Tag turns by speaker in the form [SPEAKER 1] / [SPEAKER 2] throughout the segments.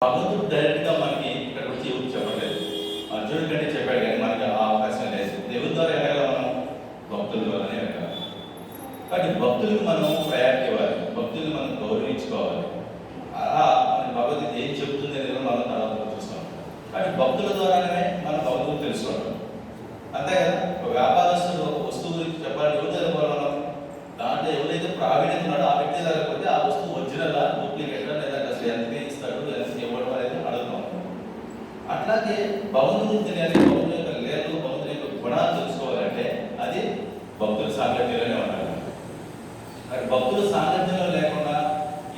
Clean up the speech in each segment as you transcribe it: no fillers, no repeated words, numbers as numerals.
[SPEAKER 1] భగవంతుడు డైరెక్ట్గా మనకి ఇక్కడ వచ్చి ఎవరు చెప్పలేదు. అర్జునుడి కంటే చెప్పాడు కానీ మనకి ఆ అవకాశం లేదు. దేవుని ద్వారా ఎలాగ మనం భక్తుల ద్వారానే ఎరగాలి. కాబట్టి భక్తులకు మనం ప్రయారిటీ ఇవ్వాలి, భక్తులు మనం గౌరవించుకోవాలి. అలా మన భగవద్గీత ఏం చెబుతుంది అనేది మనం తర్వాత చూస్తాం. కాబట్టి భక్తుల ద్వారానే మనం భగవంతుడు తెలుసుకుంటాం. అంతే కదా. ఒక వ్యాపారస్తుడు ఒక వస్తువు గురించి చెప్పాలి, ఎవరు తెలుసుకోవాలి, దాంట్లో ఎవరైతే ప్రావీణ్యత ఉన్నాడో ఆ వ్యక్తి లేకపోతే ఆ వస్తువు ఒరిజినల్ డూప్లికేట్ లేదా అసలు ఎంత ఇస్తాడు ఎంత ఇవ్వడం అనేది అడుగుతాం. అట్లాగే భగవంతుడు తెలియాలి, భగవంతుని యొక్క లీలలు భగవంతుని యొక్క గుణాలు తెలుసుకోవాలంటే అది భక్తుల సాంగత్యంలోనే ఉండాలి. మరి భక్తుల సాంగత్యంలో లేకుండా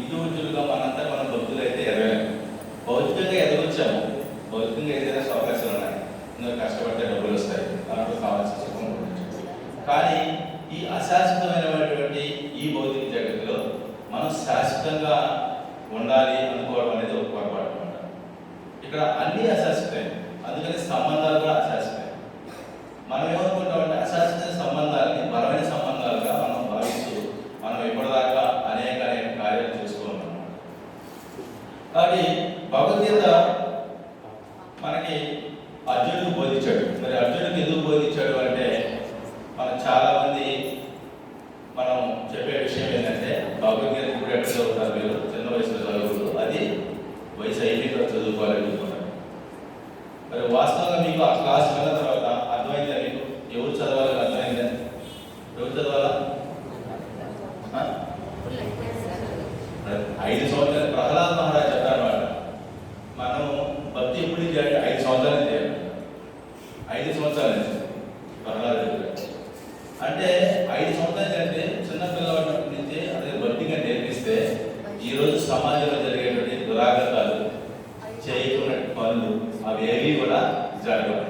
[SPEAKER 1] ఇండివిజువల్గా మనంతా మనం భక్తులు అయితే ఎదగలేము. భౌతికంగా ఎదగొచ్చాము, భౌతికంగా ఏదైనా అవకాశాలు ఉన్నాయి, ఇంకా కష్టపడితే డబ్బులు వస్తాయి, దాంట్లో కావాల్సిన సుఖం ఉండొచ్చు. కానీ ఈ అశాశ్వతమైనటువంటి ఈ భౌతిక జగత్తులో మనం శాశ్వతంగా ఉండాలి అనుకోవడం అనేది ఒక పొరపాటు అనమాట. ఇక్కడ అన్నీ అశాశ్వతమే, అందుకని సంబంధాలు కూడా అశాశ్వతమే. మనం ఏమనుకుంటామంటే అశాశ్వత సంబంధాలని బలమైన సంబంధాలుగా మనం భావిస్తూ మనం ఇప్పటిదాకా అనేక కార్యాలు చేసుకోవాలన్నమాట. కాబట్టి భగవద్గీత మనకి అర్జునుడికి బోధించాడు. మరి అర్జునుడికి ఎందుకు బోధించాడు అంటే మనం చాలామంది మనం చెప్పే విషయం ఏంటంటే భగవద్గీత ఇప్పుడు ఎక్కడ చదువుతారు మీరు, చిన్న వయసులో చదువుతారు, అది వయసు అయిపోయిన చదువుకోవాలి అనుకుంటున్నారు. మరి వాస్తవంగా మీకు ఆ క్లాస్ వెళ్ళిన తర్వాత అర్థమైందా మీకు ఎవరు చదవాలి అర్థమైందా? ఎవరు చదవాలా? 5 సంవత్సరాలు ప్రహ్లాద్ మహారాజ్ చెప్పారన్నమాట. మనం భక్తి ఎప్పుడు చేయాలి? 5 సంవత్సరాలు చేయాలి. 5 సంవత్సరాలు ప్రహ్లాద్ అంటే 5 సంవత్సరాలు అంటే చిన్నపిల్లవాడి నుంచి అదే భక్తిగా నేర్పిస్తే ఈరోజు సమాజంలో జరిగేటువంటి దురాగతాలు చేయకున్న పనులు అవి ఏవి కూడా జరగవు.